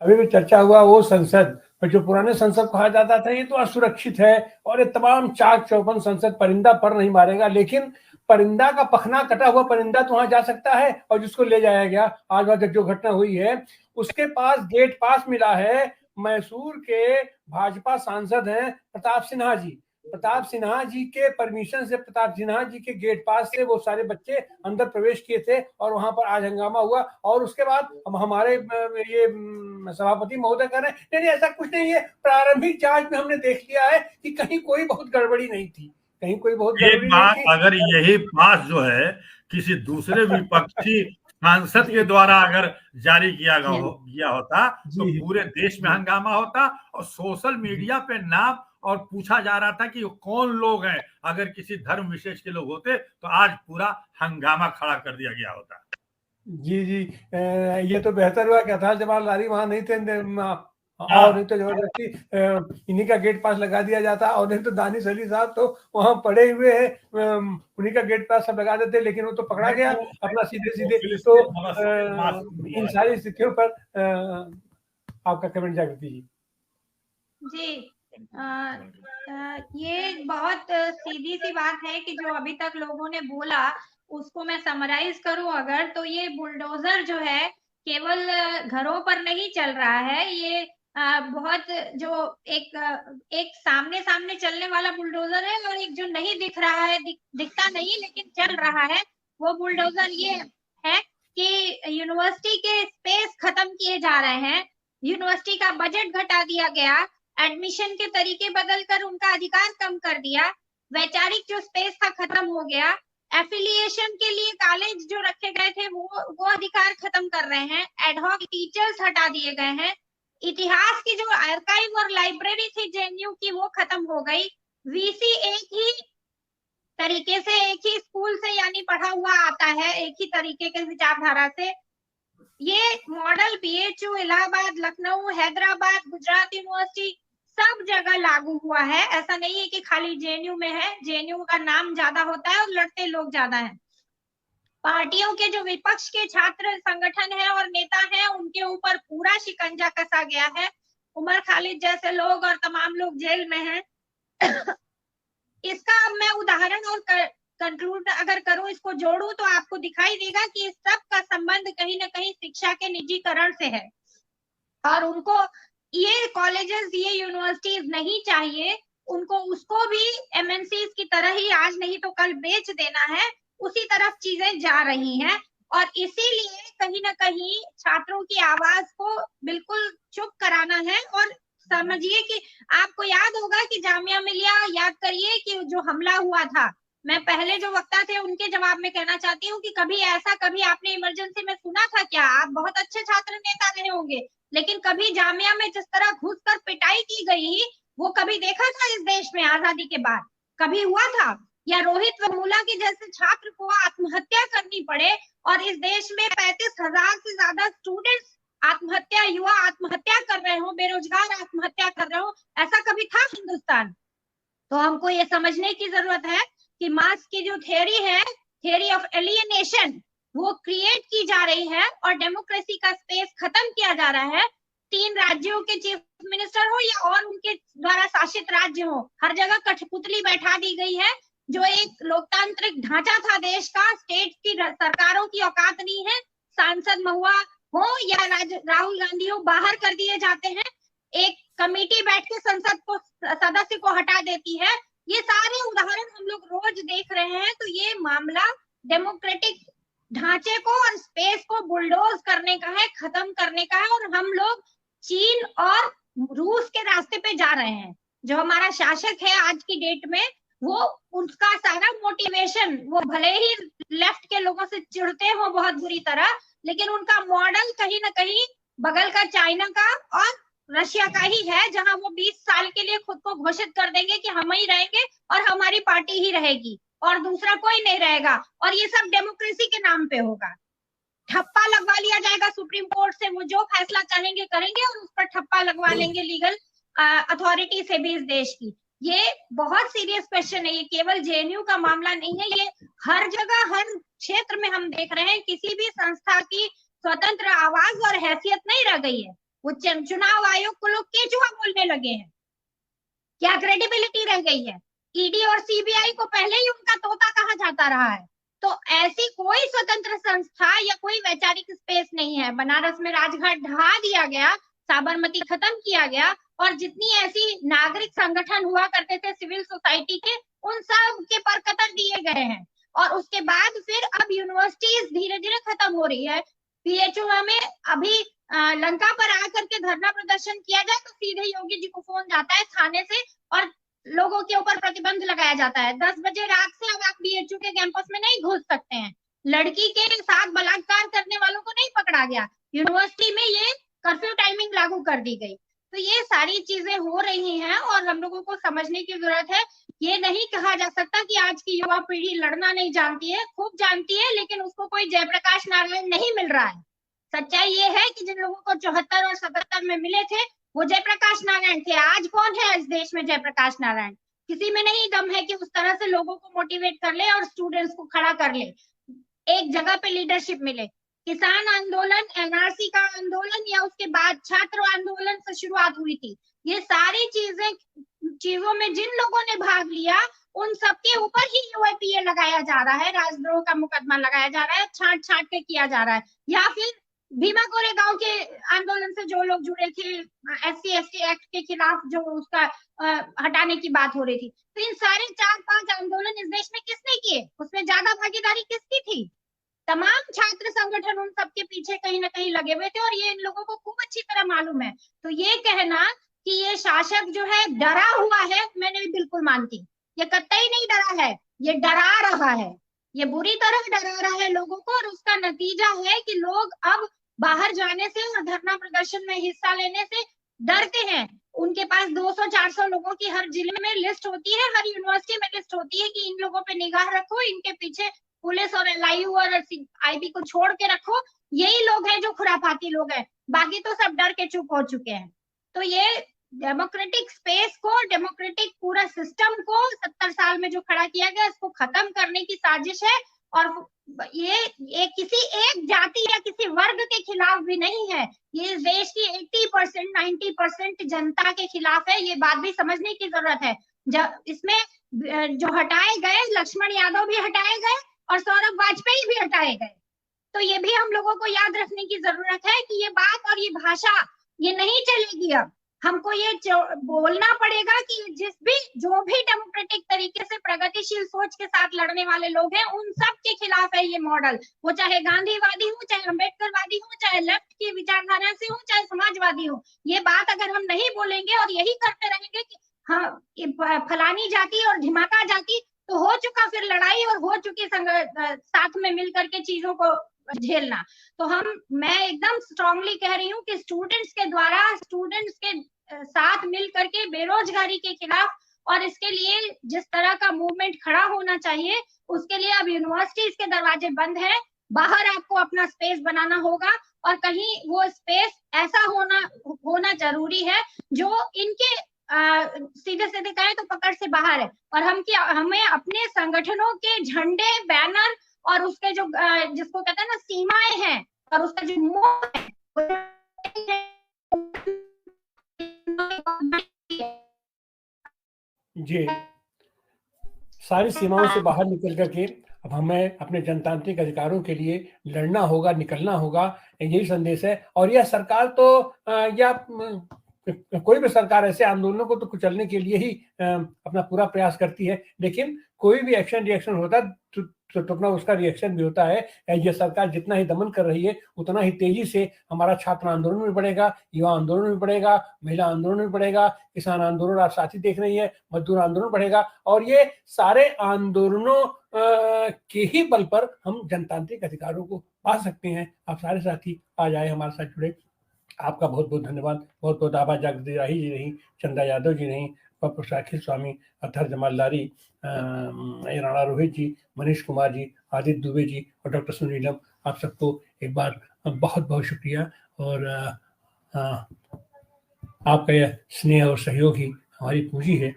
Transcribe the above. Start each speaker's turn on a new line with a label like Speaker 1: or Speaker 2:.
Speaker 1: अभी भी चर्चा हुआ वो संसद, और जो पुराने संसद कहा जाता था ये तो असुरक्षित है, और ये तमाम चाक चौबंद संसद, परिंदा पर नहीं मारेगा, लेकिन परिंदा का पखना कटा हुआ परिंदा तो वहां जा सकता है, और जिसको ले जाया गया आज वहां जो घटना हुई है उसके पास गेट पास मिला है। मैसूर के भाजपा सांसद हैं प्रताप सिन्हा जी, प्रताप सिन्हा जी के परमिशन से, प्रताप सिन्हा जी के गेट पास से वो सारे बच्चे अंदर प्रवेश किए थे, और वहां पर आज हंगामा हुआ। और उसके बाद हम हमारे ये सभापति महोदय कह रहे हैं नहीं नहीं ऐसा कुछ नहीं है, प्रारंभिक जांच में हमने देख लिया है कि कहीं कोई बहुत गड़बड़ी नहीं थी, कहीं कोई बहुत
Speaker 2: एक
Speaker 1: गड़बड़ी नहीं
Speaker 2: बात,
Speaker 1: थी।
Speaker 2: अगर यही पास जो है किसी दूसरे विपक्षी सांसद के द्वारा अगर जारी किया होता तो पूरे देश में हंगामा होता, और सोशल मीडिया पे नाम और पूछा जा रहा था कि कौन लोग हैं, अगर किसी धर्म विशेष के लोग होते तो आज पूरा हंगामा खड़ा कर दिया गया होता।
Speaker 1: जी जी, ये तो बेहतर हुआ कि अथाल जमाल लारी वहां नहीं थे, और नहीं तो जबरदस्ती इन्हीं का गेट पास लगा दिया जाता, और नहीं तो दानिश अली साहब तो वहां पड़े हुए हैं, उन्हीं का गेट पास सब लगा देते, लेकिन वो तो पकड़ा गया अपना सीधे सीधे। तो इन सारी स्थितियों पर आपका कमेंट जागृति जी।
Speaker 3: जी, ये बहुत सीधी सी बात है कि जो अभी तक लोगों ने बोला उसको मैं समराइज करूं अगर, तो ये बुलडोजर जो है केवल घरों पर नहीं चल रहा है, ये बहुत जो एक सामने सामने चलने वाला बुलडोजर है, और एक जो नहीं दिख रहा है, दिखता नहीं लेकिन चल रहा है, वो बुलडोजर ये है कि यूनिवर्सिटी के स्पेस खत्म किए जा रहे हैं, यूनिवर्सिटी का बजट घटा दिया गया, एडमिशन के तरीके बदलकर उनका अधिकार कम कर दिया, वैचारिक जो स्पेस था खत्म हो गया, एफिलिएशन के लिए कॉलेज जो रखे गए थे वो अधिकार खत्म कर रहे हैं, एडहॉक टीचर्स हटा दिए गए हैं, इतिहास की जो आर्काइव और लाइब्रेरी थी जेएनयू की वो खत्म हो गई, वीसी एक ही तरीके से एक ही स्कूल से यानी पढ़ा हुआ आता है, एक ही तरीके के विचारधारा से। ये model BHU, Allahabad, Lucknow, Hyderabad, Gujarat university सब जगह लागू हुआ है। ऐसा नहीं है कि खाली जेएनयू में है, जेएनयू का नाम ज्यादा होता है और लड़ते लोग ज्यादा हैं। पार्टियों के जो विपक्ष के छात्र संगठन है और नेता हैं उनके ऊपर पूरा शिकंजा कसा गया है, उमर खालिद जैसे लोग और तमाम लोग जेल में हैं। इसका अब मैं उदाहरण और कंक्लूड अगर करूं, इसको जोड़ूं, तो आपको दिखाई देगा कि इस सब का संबंध कहीं ना कहीं शिक्षा के निजीकरण से है, और उनको ये कॉलेजेस, ये यूनिवर्सिटीज नहीं चाहिए, उनको उसको भी एमएनसीज की तरह ही आज नहीं तो कल बेच देना है, उसी तरफ चीजें जा रही हैं। और इसीलिए कहीं ना कहीं छात्रों की आवाज को बिल्कुल चुप कराना है। और समझिए कि आपको याद होगा कि जामिया मिलिया, याद करिए कि जो हमला हुआ था, मैं पहले जो वक्ता थे उनके जवाब में कहना चाहती हूँ कि कभी आपने इमरजेंसी में सुना था क्या? आप बहुत अच्छे छात्र नेता रहे होंगे, लेकिन कभी जामिया में जिस तरह घुसकर पिटाई की गई वो कभी देखा था इस देश में आजादी के बाद? कभी हुआ था? या रोहित वेमुला के जैसे छात्र को आत्महत्या करनी पड़े, और इस देश में 35,000 से ज्यादा स्टूडेंट्स आत्महत्या, युवा आत्महत्या कर रहे हो, बेरोजगार आत्महत्या कर रहे हो, ऐसा कभी था हिंदुस्तान? तो हमको ये समझने की जरूरत है कि मार्क्स की जो थियोरी है, थियोरी ऑफ एलियनेशन, वो क्रिएट की जा रही है, और डेमोक्रेसी का स्पेस खत्म किया जा रहा है। 3 राज्यों के चीफ मिनिस्टर हो या और उनके द्वारा शासित राज्य हो, हर जगह कठपुतली बैठा दी गई है। जो एक लोकतांत्रिक ढांचा था देश का, स्टेट की सरकारों की औकात नहीं है, सांसद महुआ हो या राहुल गांधी हो, बाहर कर दिए जाते हैं, एक कमेटी बैठ के संसद को, सदस्य को हटा देती है। ये सारे उदाहरण हम लोग रोज देख रहे हैं। तो ये मामला डेमोक्रेटिक ढांचे को और स्पेस को बुलडोज करने का है, खत्म करने का है, और हम लोग चीन और रूस के रास्ते पे जा रहे हैं। जो हमारा शासक है आज की डेट में, वो उसका सारा मोटिवेशन, वो भले ही लेफ्ट के लोगों से चिढ़ते हो बहुत बुरी तरह, लेकिन उनका मॉडल कहीं ना कहीं बगल का चाइना का और रशिया का ही है, जहां वो 20 साल के लिए खुद को घोषित कर देंगे कि हम ही रहेंगे और हमारी पार्टी ही रहेगी और दूसरा कोई नहीं रहेगा, और ये सब डेमोक्रेसी के नाम पे होगा। ठप्पा लगवा लिया जाएगा सुप्रीम कोर्ट से, वो जो फैसला चाहेंगे करेंगे, और उस पर ठप्पा लगवा लेंगे लीगल अथॉरिटी से भी इस देश की। ये बहुत सीरियस क्वेश्चन है, ये केवल जेएनयू का मामला नहीं है, ये हर जगह हर क्षेत्र में हम देख रहे हैं। किसी भी संस्था की स्वतंत्र आवाज और हैसियत नहीं रह गई है। वो चुनाव आयोग को लोग केचुआ बोलने लगे हैं। क्या क्रेडिबिलिटी रह गई है? ईडी और सीबीआई को पहले ही उनका तोता कहा जाता रहा है। तो ऐसी कोई स्वतंत्र संस्था या कोई वैचारिक स्पेस नहीं है। बनारस में राजघाट ढहा दिया गया, साबरमती खत्म किया गया, और जितनी ऐसी नागरिक संगठन हुआ करते थे सिविल सोसाइटी के, उन सब के पर कतर दिए गए हैं। और उसके बाद फिर अब यूनिवर्सिटीज धीरे धीरे खत्म हो रही है। पीएचयू में अभी लंका पर आकर के धरना प्रदर्शन किया जाए तो सीधे योगी जी को फोन जाता है थाने से और लोगों के ऊपर प्रतिबंध लगाया जाता है। 10 बजे रात से अब आप बीएचयू के कैंपस में नहीं घुस सकते हैं। लड़की के साथ बलात्कार करने वालों को नहीं पकड़ा गया। यूनिवर्सिटी में ये कर्फ्यू टाइमिंग लागू कर दी गई। तो ये सारी चीजें हो रही हैं और हम लोगों को समझने की जरूरत है। ये नहीं कहा जा सकता कि आज की युवा पीढ़ी लड़ना नहीं जानती है, खूब जानती है, लेकिन उसको कोई जयप्रकाश नारायण नहीं मिल रहा है। सच्चाई ये है कि जिन लोगों को 74 और 77 में मिले थे वो जयप्रकाश नारायण थे। आज कौन है इस देश में जयप्रकाश नारायण? किसी में नहीं दम है कि उस तरह से लोगों को मोटिवेट कर ले और स्टूडेंट्स को खड़ा कर ले, एक जगह पे लीडरशिप मिले। किसान आंदोलन, एनआरसी का आंदोलन या उसके बाद छात्र आंदोलन से शुरुआत हुई थी। ये सारी चीजों में जिन लोगों ने भाग लिया उन सबके ऊपर ही यूआईपीए लगाया जा रहा है, राजद्रोह का मुकदमा लगाया जा रहा है, छांट छांट के किया जा रहा है। या फिर भीमा कोरेगांव के आंदोलन से जो लोग जुड़े थे, एससी एसटी एक्ट के खिलाफ जो उसका हटाने की बात हो रही थी, तो इन सारे 4-5 आंदोलन इस देश में किसने किए? उसमें ज्यादा भागीदारी किसकी थी? तमाम छात्र संगठन उन सबके पीछे कहीं ना कहीं लगे हुए थे और ये इन लोगों को खूब अच्छी तरह मालूम है। तो ये कहना कि ये शासक जो है डरा हुआ है, मैं नहीं बिल्कुल मानती। ये कतई नहीं डरा है, ये डरा रहा है, ये बुरी तरह डरा रहा है लोगों को। और उसका नतीजा है कि लोग अब बाहर जाने से और धरना प्रदर्शन में हिस्सा लेने से डरते हैं। उनके पास 200-400 लोगों की हर जिले में लिस्ट होती है, हर यूनिवर्सिटी में लिस्ट होती है कि इन लोगों पे निगाह रखो, इनके पीछे पुलिस और एलआईयू और आईबी को छोड़ के रखो। यही लोग हैं जो खुराफाती लोग हैं, बाकी तो सब डर के चुप हो चुके हैं। तो ये डेमोक्रेटिक स्पेस को, डेमोक्रेटिक पूरा सिस्टम को 70 साल में जो खड़ा किया गया, इसको खत्म करने की साजिश है। और ये किसी एक जाति या किसी वर्ग के खिलाफ भी नहीं है, ये इस देश की 80% 90% जनता के खिलाफ है। ये बात भी समझने की जरूरत है। इसमें जो हटाए गए, लक्ष्मण यादव भी हटाए गए और सौरभ वाजपेयी भी हटाए गए। तो ये भी हम लोगों को याद रखने की जरूरत है कि ये बात और ये भाषा ये नहीं चलेगी। अब हमको ये बोलना पड़ेगा कि जो भी डेमोक्रेटिक तरीके से प्रगतिशील सोच के साथ लड़ने वाले लोग हैं, उन सब के खिलाफ है ये मॉडल। वो चाहे गांधीवादी हो, चाहे अम्बेडकरवादी हो, चाहे लेफ्ट की विचारधारा से हो, चाहे समाजवादी हो। ये बात अगर हम नहीं बोलेंगे और यही करते रहेंगे कि हाँ फलानी जाति और ढिमाका जाति, तो हो चुका फिर लड़ाई और हो चुकी साथ में मिलकर के चीजों को झेलना। तो मैं एकदम स्ट्रांगली कह रही हूँ कि स्टूडेंट्स के द्वारा, स्टूडेंट्स के साथ मिल करके बेरोजगारी के खिलाफ और इसके लिए जिस तरह का मूवमेंट खड़ा होना चाहिए, उसके लिए अब यूनिवर्सिटीज के दरवाजे बंद हैं। बाहर आपको अपना स्पेस बनाना होगा और कहीं वो स्पेस ऐसा होना जरूरी है जो इनके सीधे सीधे कहें तो पकड़ से बाहर है। और हमें अपने संगठनों के झंडे, बैनर और उसके जो जिसको कहते हैं ना सीमाएं हैं, और उसका जो मोह है
Speaker 1: जी, सारी सीमाओं से बाहर निकल करके अब हमें अपने जनतांत्रिक अधिकारों के लिए लड़ना होगा, निकलना होगा। यही संदेश है। और यह सरकार तो या कोई भी सरकार ऐसे आंदोलनों को तो कुचलने के लिए ही अपना पूरा प्रयास करती है, लेकिन कोई भी एक्शन रिएक्शन होता है तो अपना उसका रिएक्शन भी होता है। ये सरकार जितना ही दमन कर रही है उतना ही तेजी से हमारा छात्र आंदोलन भी बढ़ेगा, युवा आंदोलन भी बढ़ेगा, महिला आंदोलन भी बढ़ेगा, किसान आंदोलन आप साथी देख रही है, मजदूर आंदोलन बढ़ेगा। और ये सारे आंदोलनों के ही बल पर हम जनतांत्रिक अधिकारों को पा सकते हैं। आप सारे साथी आज आए, हमारे साथ जुड़े, आपका बहुत बहुत धन्यवाद। बहुत बहुत आभार। जागृति राही जी नहीं, चंदा यादव जी नहीं, प्रोफेसर अखिल स्वामी, अथर जमाल लारी, राणा रोहित जी, मनीष कुमार जी, आदित्य दुबे जी और डॉक्टर सुनीलम, आप सबको एक बार बहुत बहुत शुक्रिया। और आपका यह स्नेह और सहयोग ही हमारी पूंजी है।